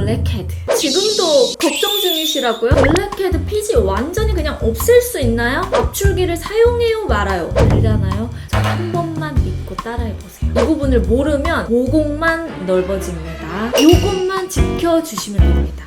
블랙헤드. 지금도 걱정 중이시라고요? 블랙헤드 피지 완전히 그냥 없앨 수 있나요? 압출기를 사용해요 말아요? 알잖아요? 한 번만 믿고 따라해보세요. 이 부분을 모르면 모공만 넓어집니다. 이것만 지켜주시면 됩니다.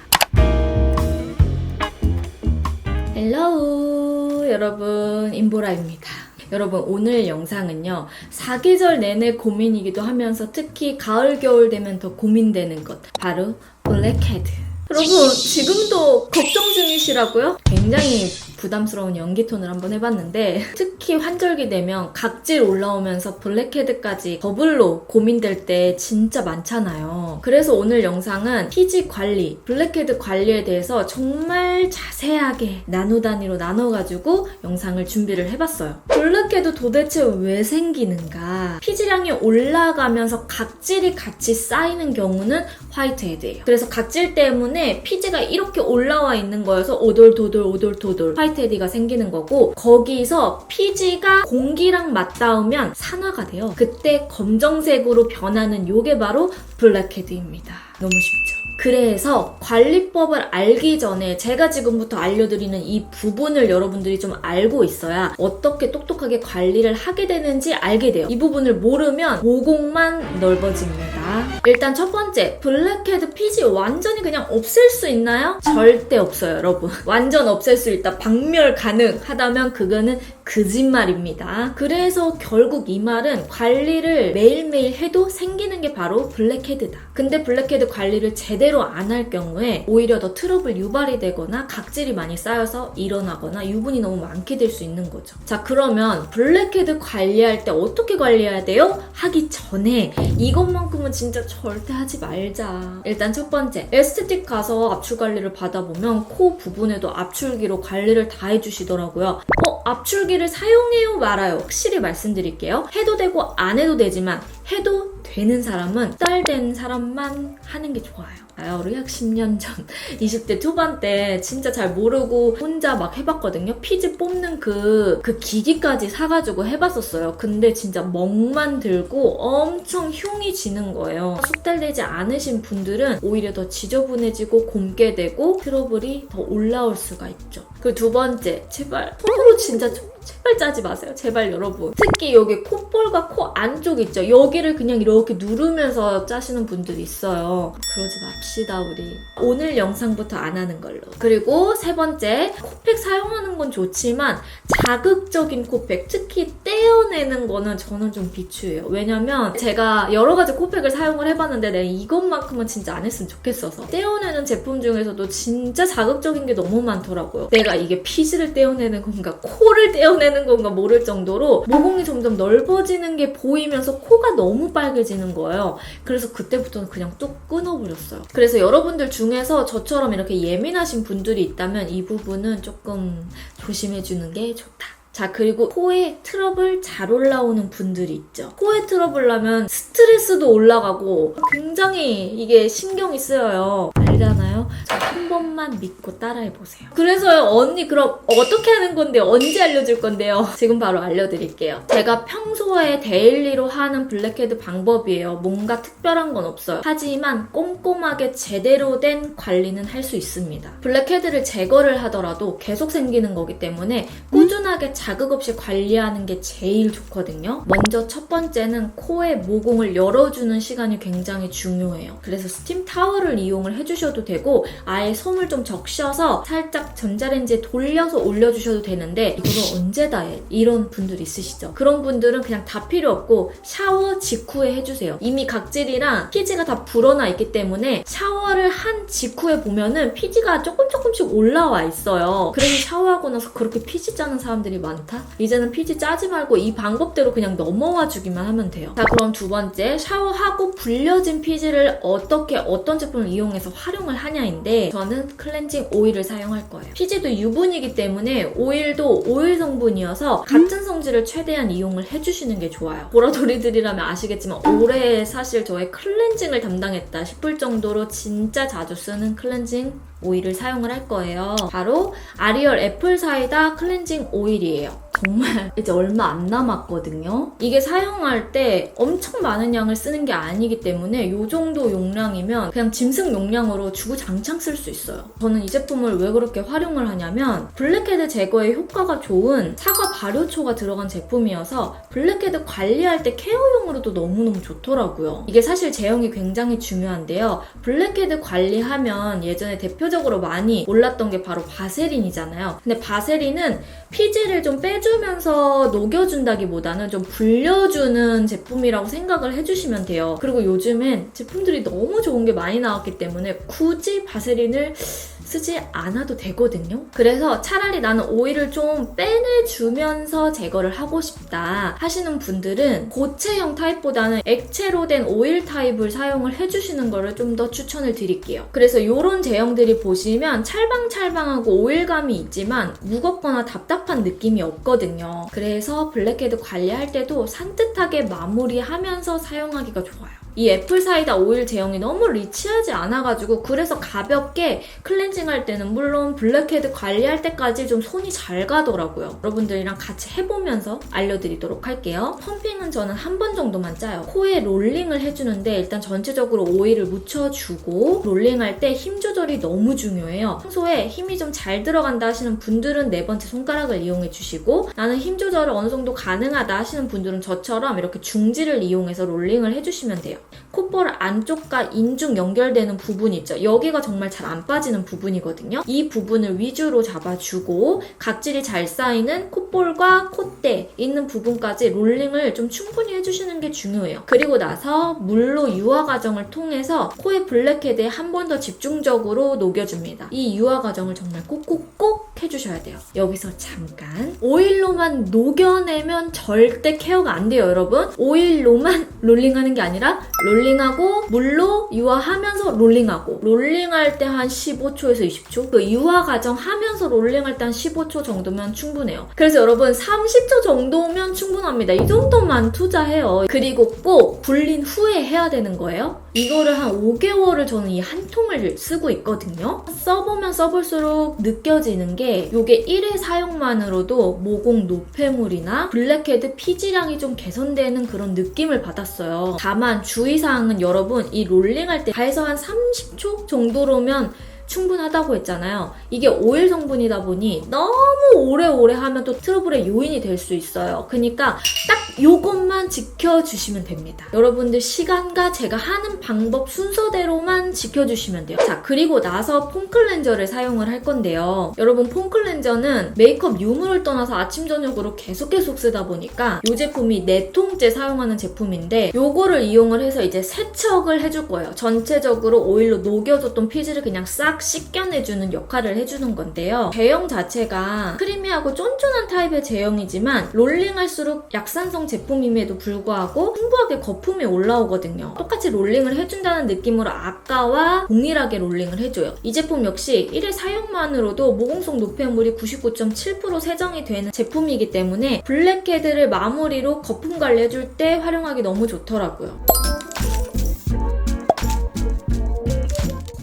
헬로우 여러분, 임보라입니다. 여러분, 오늘 영상은요, 사계절 내내 고민이기도 하면서 특히 가을 겨울 되면 더 고민되는 것, 바로 블랙헤드. 여러분, 지금도 걱정 중이시라고요? 굉장히 부담스러운 연기 톤을 한번 해봤는데, 특히 환절기 되면 각질 올라오면서 블랙헤드까지 더블로 고민될 때 진짜 많잖아요. 그래서 오늘 영상은 피지 관리, 블랙헤드 관리에 대해서 정말 자세하게 나노 단위로 나눠가지고 영상을 준비를 해봤어요. 블랙헤드 도대체 왜 생기는가? 피지량이 올라가면서 각질이 같이 쌓이는 경우는 화이트헤드예요. 그래서 각질 때문에 피지가 이렇게 올라와 있는 거여서 오돌토돌 화이트헤드가 생기는 거고, 거기서 피지가 공기랑 맞닿으면 산화가 돼요. 그때 검정색으로 변하는 요게 바로 블랙헤드입니다. 너무 쉽죠? 그래서 관리법을 알기 전에 제가 지금부터 알려드리는 이 부분을 여러분들이 좀 알고 있어야 어떻게 똑똑하게 관리를 하게 되는지 알게 돼요. 이 부분을 모르면 모공만 넓어집니다. 일단 첫 번째, 블랙헤드 피지 완전히 그냥 없앨 수 있나요? 절대 없어요, 여러분. 완전 없앨 수 있다, 박멸 가능하다면 그거는 거짓말입니다. 그래서 결국 이 말은 관리를 매일매일 해도 생기는 게 바로 블랙헤드다. 근데 블랙헤드 관리를 제대로 안 할 경우에 오히려 더 트러블 유발이 되거나 각질이 많이 쌓여서 일어나거나 유분이 너무 많게 될 수 있는 거죠. 자, 그러면 블랙헤드 관리할 때 어떻게 관리해야 돼요? 하기 전에 이것만큼은 진짜 절대 하지 말자. 일단 첫 번째, 에스테틱 가서 압출 관리를 받아보면 코 부분에도 압출기로 관리를 다 해주시더라고요. 압출기를 사용해요 말아요? 확실히 말씀드릴게요. 해도 되고 안 해도 되지만 해도 되는 사람은 딸된 사람만 하는 게 좋아요. 우리 약 10년 전 20대 초반 때 진짜 잘 모르고 혼자 막 해봤거든요. 피지 뽑는 그 기기까지 사가지고 해봤었어요. 근데 진짜 멍만 들고 엄청 흉이 지는 거예요. 숙달되지 않으신 분들은 오히려 더 지저분해지고 곪게 되고 트러블이 더 올라올 수가 있죠. 그리고 두 번째, 제발 손으로 진짜 제발 짜지 마세요. 제발 여러분. 특히 여기 콧볼과 코 안쪽 있죠. 여기를 그냥 이렇게 누르면서 짜시는 분들이 있어요. 그러지 맙시다, 우리. 오늘 영상부터 안 하는 걸로. 그리고 세 번째, 코팩 사용하는 건 좋지만 자극적인 코팩, 특히 떼어내는 거는 저는 좀 비추해요. 왜냐면 제가 여러 가지 코팩을 사용을 해봤는데 내가 이것만큼은 진짜 안 했으면 좋겠어서. 떼어내는 제품 중에서도 진짜 자극적인 게 너무 많더라고요. 내가 이게 피지를 떼어내는 건가, 코를 떼어내는 건가 모를 정도로 모공이 점점 넓어지는 게 보이면서 코가 너무 빨개지는 거예요. 그래서 그때부터는 그냥 뚝 끊어버렸어요. 그래서 여러분들 중에서 저처럼 이렇게 예민하신 분들이 있다면 이 부분은 조금 조심해주는 게 좋다. 자, 그리고 코에 트러블 잘 올라오는 분들이 있죠. 코에 트러블 나면 스트레스도 올라가고 굉장히 이게 신경이 쓰여요. 알잖아요? 한 번만 믿고 따라해보세요. 그래서요, 언니 그럼 어떻게 하는 건데요? 언제 알려줄 건데요? 지금 바로 알려드릴게요. 제가 평소에 데일리로 하는 블랙헤드 방법이에요. 뭔가 특별한 건 없어요. 하지만 꼼꼼하게 제대로 된 관리는 할 수 있습니다. 블랙헤드를 제거를 하더라도 계속 생기는 거기 때문에 꾸준하게 자극 없이 관리하는 게 제일 좋거든요. 먼저 첫 번째는 코의 모공을 열어주는 시간이 굉장히 중요해요. 그래서 스팀 타월을 이용을 해주셔도 되고 아예 솜을 좀 적셔서 살짝 전자레인지에 돌려서 올려주셔도 되는데 이거를 언제 다 해? 이런 분들 있으시죠? 그런 분들은 그냥 다 필요 없고 샤워 직후에 해주세요. 이미 각질이랑 피지가 다 불어나 있기 때문에 샤워를 한 직후에 보면은 피지가 조금씩 올라와 있어요. 그래서 샤워하고 나서 그렇게 피지 짜는 사람들이 많다? 이제는 피지 짜지 말고 이 방법대로 그냥 넘어와 주기만 하면 돼요. 자, 그럼 두 번째, 샤워하고 불려진 피지를 어떤 제품을 이용해서 활용을 하냐인데 저는 클렌징 오일을 사용할 거예요. 피지도 유분이기 때문에 오일도 오일 성분이어서 같은 성질을 최대한 이용을 해주시는 게 좋아요. 보라돌이들이라면 아시겠지만 올해 사실 저의 클렌징을 담당했다 싶을 정도로 진짜 자주 쓰는 클렌징 오일을 사용을 할 거예요. 바로 아리얼 애플 사이다 클렌징 오일이에요. 정말 이제 얼마 안 남았거든요. 이게 사용할 때 엄청 많은 양을 쓰는 게 아니기 때문에 이 정도 용량이면 그냥 짐승 용량으로 주구장창 쓸 수 있어요. 저는 이 제품을 왜 그렇게 활용을 하냐면 블랙헤드 제거에 효과가 좋은 사과 발효초가 들어간 제품이어서 블랙헤드 관리할 때 케어용으로도 너무너무 좋더라고요. 이게 사실 제형이 굉장히 중요한데요. 블랙헤드 관리하면 예전에 대표적으로 많이 올랐던 게 바로 바세린이잖아요. 근데 바세린은 피지를 좀 빼주면서 녹여준다기보다는 좀 불려주는 제품이라고 생각을 해주시면 돼요. 그리고 요즘엔 제품들이 너무 좋은 게 많이 나왔기 때문에 굳이 바세린을 쓰지 않아도 되거든요. 그래서 차라리 나는 오일을 좀 빼내주면서 제거를 하고 싶다 하시는 분들은 고체형 타입보다는 액체로 된 오일 타입을 사용을 해주시는 거를 좀 더 추천을 드릴게요. 그래서 이런 제형들이 보시면 찰방찰방하고 오일감이 있지만 무겁거나 답답한 느낌이 없거든요. 그래서 블랙헤드 관리할 때도 산뜻하게 마무리하면서 사용하기가 좋아요. 이 애플사이다 오일 제형이 너무 리치하지 않아가지고 그래서 가볍게 클렌징할 때는 물론 블랙헤드 관리할 때까지 좀 손이 잘 가더라고요. 여러분들이랑 같이 해보면서 알려드리도록 할게요. 펌핑은 저는 한 번 정도만 짜요. 코에 롤링을 해주는데 일단 전체적으로 오일을 묻혀주고 롤링할 때 힘 조절이 너무 중요해요. 평소에 힘이 좀 잘 들어간다 하시는 분들은 네 번째 손가락을 이용해주시고 나는 힘 조절을 어느 정도 가능하다 하시는 분들은 저처럼 이렇게 중지를 이용해서 롤링을 해주시면 돼요. 콧볼 안쪽과 인중 연결되는 부분 있죠. 여기가 정말 잘 안 빠지는 부분이거든요. 이 부분을 위주로 잡아주고 각질이 잘 쌓이는 콧볼과 콧대 있는 부분까지 롤링을 좀 충분히 해주시는 게 중요해요. 그리고 나서 물로 유화 과정을 통해서 코의 블랙헤드에 한 번 더 집중적으로 녹여줍니다. 이 유화 과정을 정말 꼭꼭꼭 해주셔야 돼요. 여기서 잠깐 오일로만 녹여내면 절대 케어가 안 돼요, 여러분. 오일로만 롤링하는 게 아니라 롤링하고 물로 유화하면서 롤링하고 롤링할 때 한 15초에서 20초 그 유화 과정 하면서 롤링할 때 한 15초 정도면 충분해요. 그래서 여러분 30초 정도면 충분합니다. 이 정도만 투자해요. 그리고 꼭 불린 후에 해야 되는 거예요. 이거를 한 5개월을 저는 이 한 통을 쓰고 있거든요. 써보면 써볼수록 느껴지는 게 이게 1회 사용만으로도 모공 노폐물이나 블랙헤드 피지량이 좀 개선되는 그런 느낌을 받았어요. 다만 주의사항은 여러분 이 롤링할 때 다해서 한 30초 정도로면 충분하다고 했잖아요. 이게 오일 성분이다 보니 너무 오래오래 하면 또 트러블의 요인이 될 수 있어요. 그러니까 딱 요것만 지켜주시면 됩니다. 여러분들 시간과 제가 하는 방법 순서대로만 지켜주시면 돼요. 자, 그리고 나서 폼 클렌저를 사용을 할 건데요. 여러분 폼 클렌저는 메이크업 유무를 떠나서 아침 저녁으로 계속 쓰다 보니까 이 제품이 4통째 사용하는 제품인데 요거를 이용을 해서 이제 세척을 해줄 거예요. 전체적으로 오일로 녹여줬던 피지를 그냥 싹 씻겨내주는 역할을 해주는 건데요. 제형 자체가 크리미하고 쫀쫀한 타입의 제형이지만 롤링할수록 약산성 제품임에도 불구하고 풍부하게 거품이 올라오거든요. 똑같이 롤링을 해준다는 느낌으로 아까와 동일하게 롤링을 해줘요. 이 제품 역시 1회 사용만으로도 모공속 노폐물이 99.7% 세정이 되는 제품이기 때문에 블랙헤드를 마무리로 거품 관리해줄 때 활용하기 너무 좋더라고요.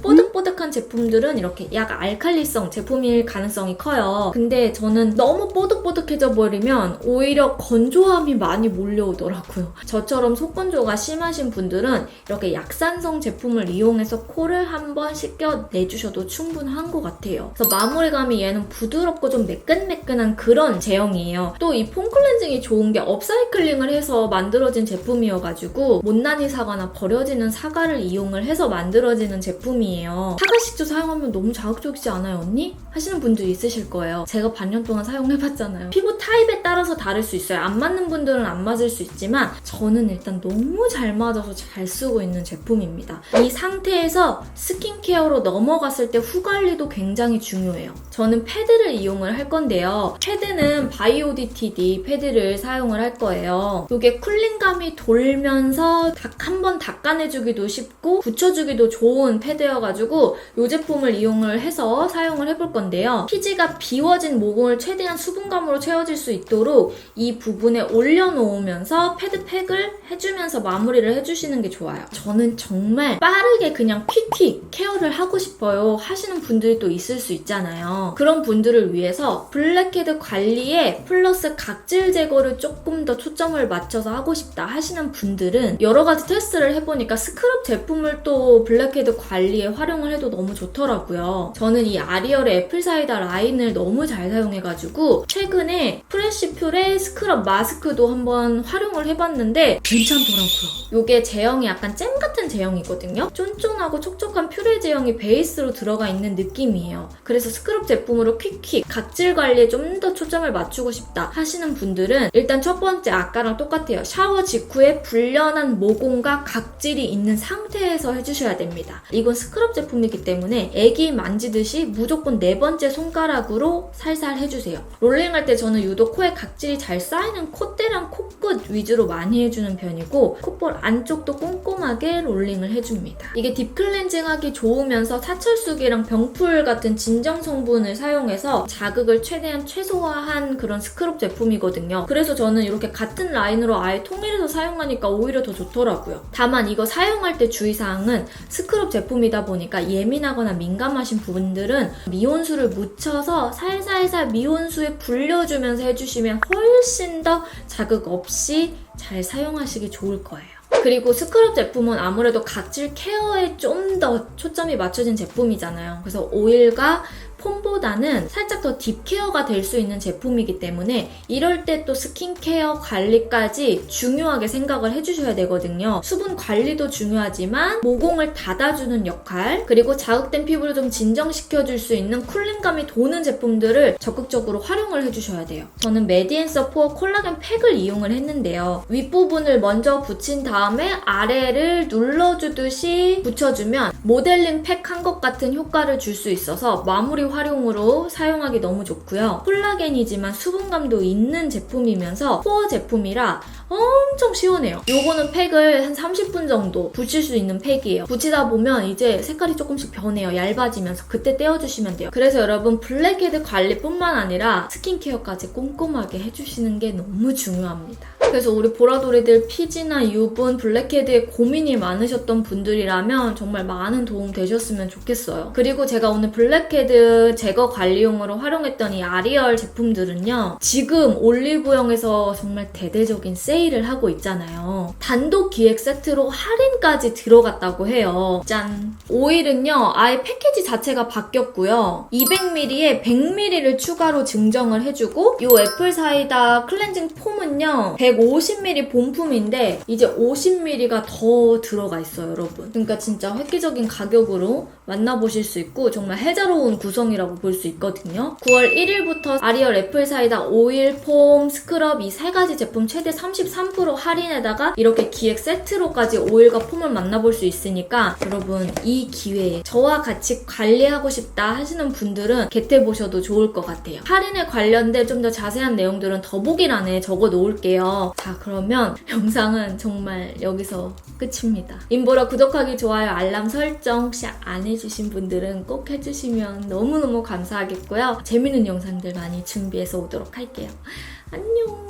뽀득뽀득한 제품들은 이렇게 약간 알칼리성 제품일 가능성이 커요. 근데 저는 너무 뽀득뽀득해져 버리면 오히려 건조함이 많이 몰려오더라고요. 저처럼 속건조가 심하신 분들은 이렇게 약산성 제품을 이용해서 코를 한번 씻겨내주셔도 충분한 것 같아요. 그래서 마무리감이 얘는 부드럽고 좀 매끈매끈한 그런 제형이에요. 또 이 폼 클렌징이 좋은 게 업사이클링을 해서 만들어진 제품이어가지고 못난이 사과나 버려지는 사과를 이용을 해서 만들어지는 제품이에요. 사과식초 사용하면 너무 자극적이지 않아요, 언니? 하시는 분들이 있으실 거예요. 제가 반년 동안 사용해봤잖아요. 피부 타입에 따라서 다를 수 있어요. 안 맞는 분들은 안 맞을 수 있지만 저는 일단 너무 잘 맞아서 잘 쓰고 있는 제품입니다. 이 상태에서 스킨케어로 넘어갔을 때 후관리도 굉장히 중요해요. 저는 패드를 이용을 할 건데요. 패드는 바이오디티디 패드를 사용을 할 거예요. 이게 쿨링감이 돌면서 한번 닦아내주기도 쉽고 붙여주기도 좋은 패드여가지고 이 제품을 이용을 해서 사용을 해볼 건데요. 피지가 비워진 모공을 최대한 수분감으로 채워질 수 있도록 이 부분에 올려놓으면서 패드팩을 해주면서 마무리를 해주시는 게 좋아요. 저는 정말 빠르게 그냥 퀵 케어를 하고 싶어요 하시는 분들이 또 있을 수 있잖아요. 그런 분들을 위해서 블랙헤드 관리에 플러스 각질 제거를 조금 더 초점을 맞춰서 하고 싶다 하시는 분들은 여러 가지 테스트를 해보니까 스크럽 제품을 또 블랙헤드 관리에 활용을 해도 너무 좋더라고요. 저는 이 아리얼의 애플사이다 라인을 너무 잘 사용해가지고 최근에 프레쉬 퓨레 스크럽 마스크도 한번 활용을 해봤는데 괜찮더라고요. 이게 제형이 약간 잼 같은 제형이거든요. 쫀쫀하고 촉촉한 퓨레 제형이 베이스로 들어가 있는 느낌이에요. 그래서 스크럽 제품으로 퀵 각질 관리에 좀 더 초점을 맞추고 싶다 하시는 분들은 일단 첫 번째 아까랑 똑같아요. 샤워 직후에 불련한 모공과 각질이 있는 상태에서 해주셔야 됩니다. 이건 스크럽 제품이기 때문에 애기 만지듯이 무조건 네 번째 손가락으로 살살 해주세요. 롤링할 때 저는 유독 코에 각질이 잘 쌓이는 콧대랑 코끝 위주로 많이 해주는 편이고 콧볼 안쪽도 꼼꼼하게 롤링을 해줍니다. 이게 딥클렌징하기 좋으면서 사철수기랑 병풀 같은 진정 성분을 사용해서 자극을 최대한 최소화한 그런 스크럽 제품이거든요. 그래서 저는 이렇게 같은 라인으로 아예 통일해서 사용하니까 오히려 더 좋더라고요. 다만 이거 사용할 때 주의사항은 스크럽 제품이다 보니까 예민하거나 민감하신 분들은 미온수를 묻혀서 살살살 미온수에 불려주면서 해주시면 훨씬 더 자극 없이 잘 사용하시기 좋을 거예요. 그리고 스크럽 제품은 아무래도 각질 케어에 좀 더 초점이 맞춰진 제품이잖아요. 그래서 오일과 폼보다는 살짝 더 딥 케어가 될 수 있는 제품이기 때문에 이럴 때 또 스킨케어 관리까지 중요하게 생각을 해주셔야 되거든요. 수분 관리도 중요하지만 모공을 닫아주는 역할, 그리고 자극된 피부를 좀 진정시켜줄 수 있는 쿨링감이 도는 제품들을 적극적으로 활용을 해주셔야 돼요. 저는 메디앤서 포어 콜라겐 팩을 이용을 했는데요. 윗부분을 먼저 붙인 다음에 아래를 눌러주듯이 붙여주면 모델링 팩 한 것 같은 효과를 줄 수 있어서 마무리 활용으로 사용하기 너무 좋고요. 콜라겐이지만 수분감도 있는 제품이면서 코어 제품이라 엄청 시원해요. 요거는 팩을 한 30분 정도 붙일 수 있는 팩이에요. 붙이다 보면 이제 색깔이 조금씩 변해요. 얇아지면서 그때 떼어주시면 돼요. 그래서 여러분 블랙헤드 관리뿐만 아니라 스킨케어까지 꼼꼼하게 해주시는 게 너무 중요합니다. 그래서 우리 보라돌이들 피지나 유분, 블랙헤드에 고민이 많으셨던 분들이라면 정말 많은 도움 되셨으면 좋겠어요. 그리고 제가 오늘 블랙헤드 제거 관리용으로 활용했던 이 아리얼 제품들은요. 지금 올리브영에서 정말 대대적인 세일을 하고 있잖아요. 단독 기획 세트로 할인까지 들어갔다고 해요. 짠! 오일은요. 아예 패키지 자체가 바뀌었고요. 200ml에 100ml를 추가로 증정을 해주고 이 애플사이다 클렌징 폼은요. 150ml 본품인데 이제 50ml가 더 들어가 있어요, 여러분. 그러니까 진짜 획기적인 가격으로 만나보실 수 있고 정말 해자로운 구성이라고 볼 수 있거든요. 9월 1일부터 아리얼 애플사이다 오일, 폼, 스크럽 이 세 가지 제품 최대 33% 할인에다가 이렇게 기획 세트로까지 오일과 폼을 만나볼 수 있으니까 여러분 이 기회에 저와 같이 관리하고 싶다 하시는 분들은 겟해보셔도 좋을 것 같아요. 할인에 관련된 좀 더 자세한 내용들은 더보기란에 적어 놓을게요. 자, 그러면 영상은 정말 여기서 끝입니다. 인보라 구독하기, 좋아요, 알람 설정 혹시 안 해주신 분들은 꼭 해주시면 너무너무 감사하겠고요. 재밌는 영상들 많이 준비해서 오도록 할게요. 안녕!